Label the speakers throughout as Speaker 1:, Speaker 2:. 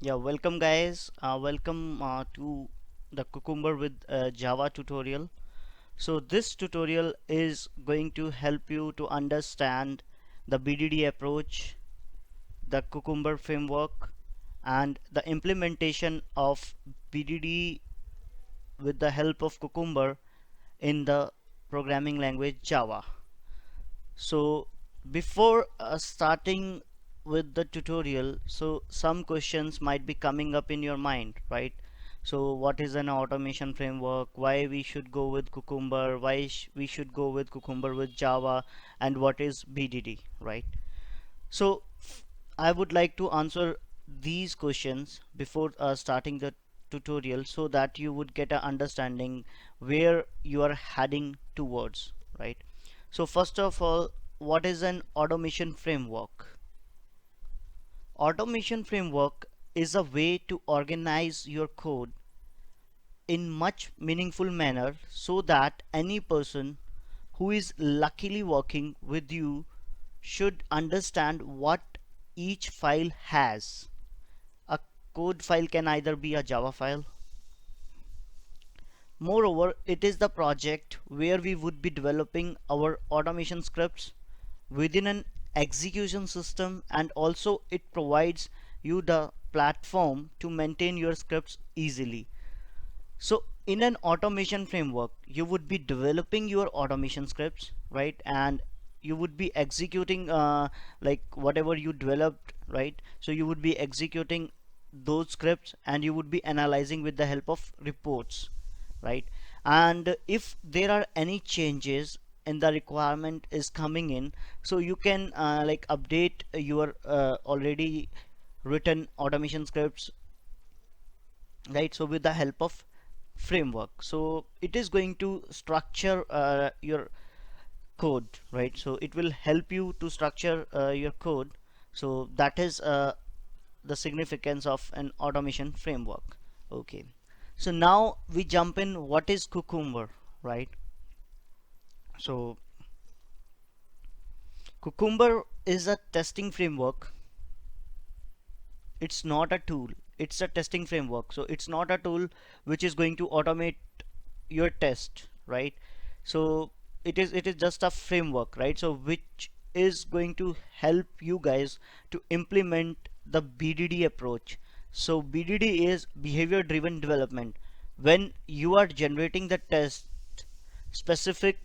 Speaker 1: Yeah, welcome guys. Welcome to the Cucumber with Java tutorial. So this tutorial is going to help you to understand the BDD approach, the Cucumber framework, and the implementation of BDD with the help of Cucumber in the programming language Java. So before starting with the tutorial, so some questions might be coming up in your mind, right? So what is an automation framework? Why we should go with Cucumber? Why we should go with Cucumber with Java? And what is BDD, right? So I would like to answer these questions before starting the tutorial so that you would get an understanding where you are heading towards, right? So first of all, what is an automation framework? Automation framework is a way to organize your code in much meaningful manner so that any person who is luckily working with you should understand what each file has. A code file can either be a Java file. Moreover, it is the project where we would be developing our automation scripts within an execution system, and also it provides you the platform to maintain your scripts easily. So in an automation framework, you would be developing your automation scripts, right? And you would be executing like whatever you developed, right? So you would be executing those scripts and you would be analyzing with the help of reports, right? And if there are any changes in the requirement is coming in, so you can like update your already written automation scripts, right? So with the help of framework, so it is going to structure your code, right? So it will help you to structure your code. So that is the significance of an automation framework. Okay, so now we jump in what is Cucumber, right? So Cucumber is a testing framework. It's not a tool, it's a testing framework. So it's not a tool which is going to automate your test, right? So it is just a framework, right? So which is going to help you guys to implement the BDD approach. So BDD is behavior driven development. When you are generating the test specific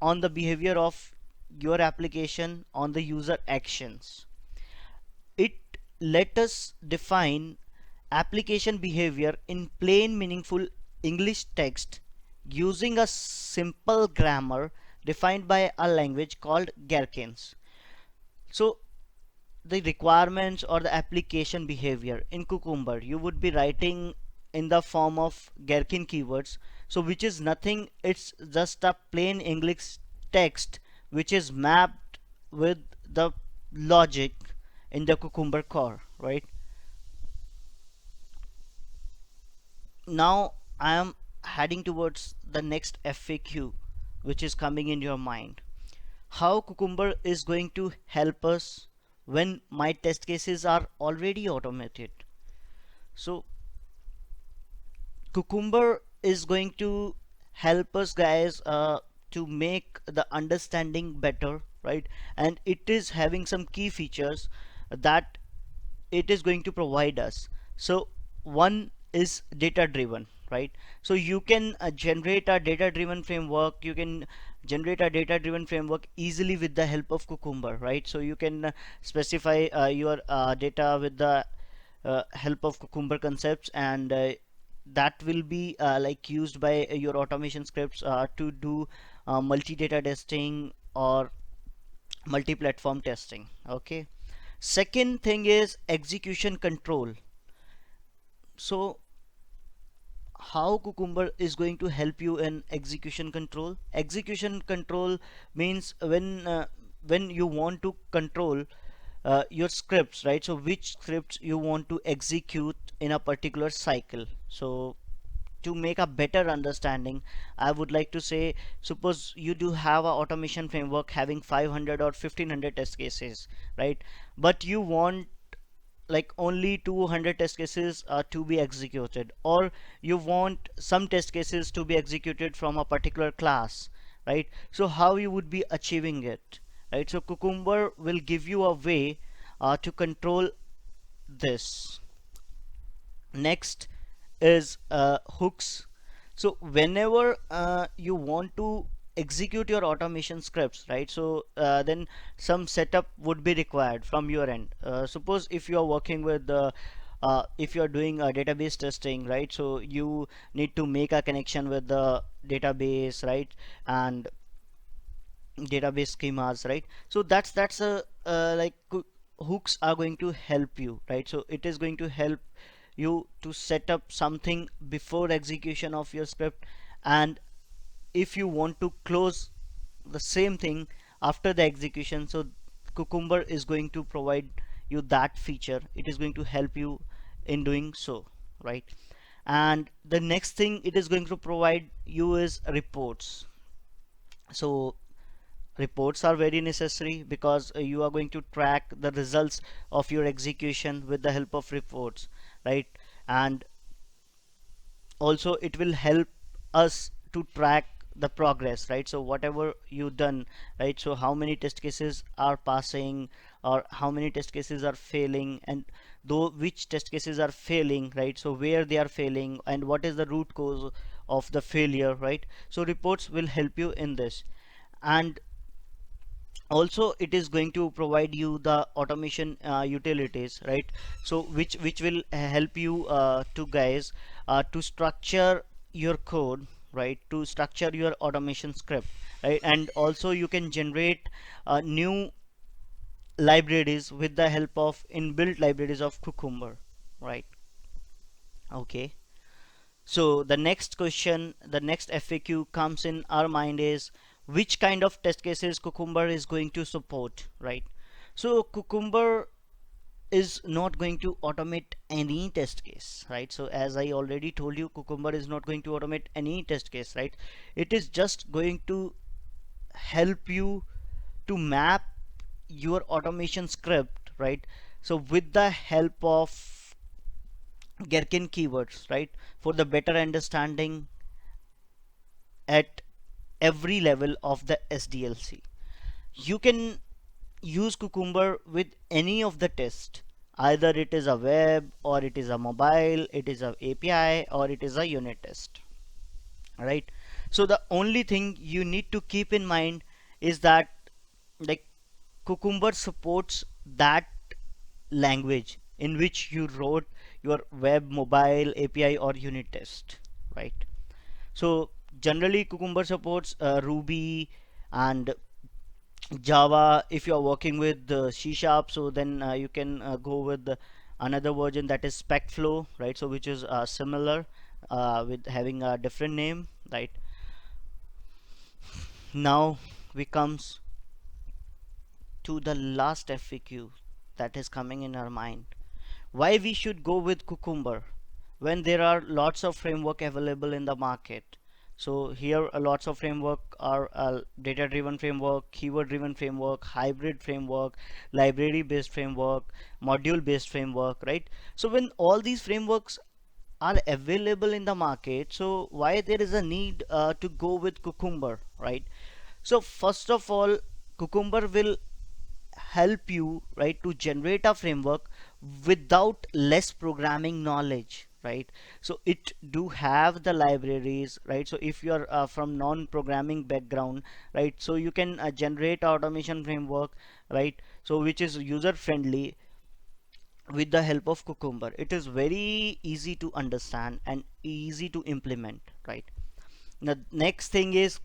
Speaker 1: on the behavior of your application on the user actions, it let us define application behavior in plain meaningful English text using a simple grammar defined by a language called Gherkins. So the requirements or the application behavior in Cucumber you would be writing in the form of Gherkin keywords, so which is nothing, it's just a plain English text which is mapped with the logic in the Cucumber core, right? Now I am heading towards the next FAQ which is coming in your mind. How Cucumber is going to help us when my test cases are already automated. So Cucumber is going to help us guys to make the understanding better, right? And it is having some key features that it is going to provide us. So one is data driven, right? So you can generate a data driven framework, you can generate a data driven framework easily with the help of Cucumber, right? So you can specify your data with the help of Cucumber concepts, and that will be like used by your automation scripts to do multi-data testing or multi-platform testing. Okay, second thing is execution control. So how Cucumber is going to help you in execution control? Execution control means when you want to control your scripts, right? So which scripts you want to execute in a particular cycle. So to make a better understanding, I would like to say, suppose you do have a automation framework having 500 or 1500 test cases, right? But you want like only 200 test cases to be executed, or you want some test cases to be executed from a particular class, right? So how you would be achieving it, right? So Cucumber will give you a way to control this. Next is hooks. So whenever you want to execute your automation scripts, right? So then some setup would be required from your end. Suppose if you are working with if you are doing database testing, right? So you need to make a connection with the database, right? And database schemas, right? So that's a hooks are going to help you, right? So it is going to help you to set up something before execution of your script, and if you want to close the same thing after the execution, so Cucumber is going to provide you that feature. It is going to help you in doing so, right? And the next thing it is going to provide you is reports. So reports are very necessary because you are going to track the results of your execution with the help of reports, right? And also it will help us to track the progress, right? So whatever you done, right? So how many test cases are passing, or how many test cases are failing, and though which test cases are failing, right? So where they are failing and what is the root cause of the failure, right? So reports will help you in this. And also it is going to provide you the automation utilities, right? So which will help you to guys to structure your code, right? To structure your automation script, right? And also you can generate new libraries with the help of inbuilt libraries of Cucumber, right? Okay. So the next question, the next FAQ comes in our mind is which kind of test cases Cucumber is going to support, right? So Cucumber is not going to automate any test case, right? So as I already told you, Cucumber is not going to automate any test case, right? It is just going to help you to map your automation script, right? So with the help of Gherkin keywords, right? For the better understanding at every level of the SDLC. You can use Cucumber with any of the tests. Either it is a web, or it is a mobile, it is a API, or it is a unit test. Right? So the only thing you need to keep in mind is that like Cucumber supports that language in which you wrote your web, mobile, API, or unit test. Right? So generally Cucumber supports Ruby and Java. If you are working with C Sharp, so then you can go with another version, that is SpecFlow, right? So which is similar with having a different name, right? Now we comes to the last FAQ that is coming in our mind. Why we should go with Cucumber when there are lots of framework available in the market? So here lots of framework are data driven framework, keyword driven framework, hybrid framework, library based framework, module based framework, right? So when all these frameworks are available in the market, so why there is a need to go with Cucumber, right? So first of all, Cucumber will help you, right, to generate a framework without less programming knowledge, right? So it do have the libraries, right? So if you are from non-programming background, right, so you can generate automation framework, right? So which is user friendly with the help of Cucumber. It is very easy to understand and easy to implement, right? The next thing is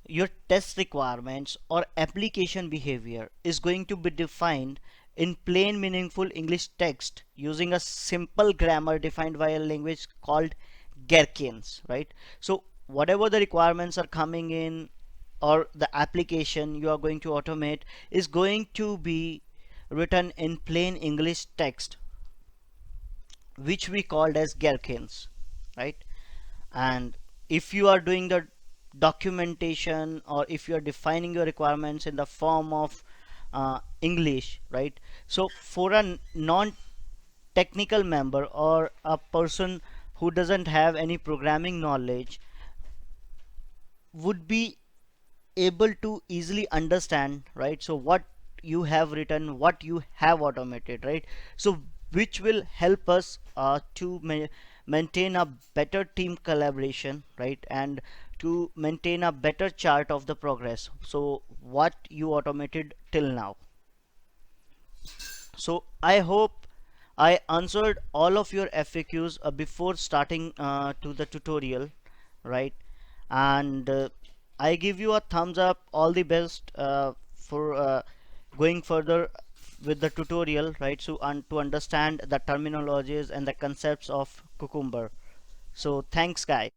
Speaker 1: your test requirements or application behavior is going to be defined in plain meaningful English text using a simple grammar defined by a language called Gherkins, right? So whatever the requirements are coming in, or the application you are going to automate, is going to be written in plain English text, which we called as Gherkins, right? And if you are doing the documentation, or if you are defining your requirements in the form of English, right? So for a non technical member or a person who doesn't have any programming knowledge would be able to easily understand, right? So what you have written, what you have automated, right? So which will help us to maintain a better team collaboration, right? And to maintain a better chart of the progress, so what you automated till now. So I hope I answered all of your FAQs before starting to the tutorial, right? And I give you a thumbs up. All the best for going further with the tutorial, right? So to understand the terminologies and the concepts of Cucumber. So thanks, guys.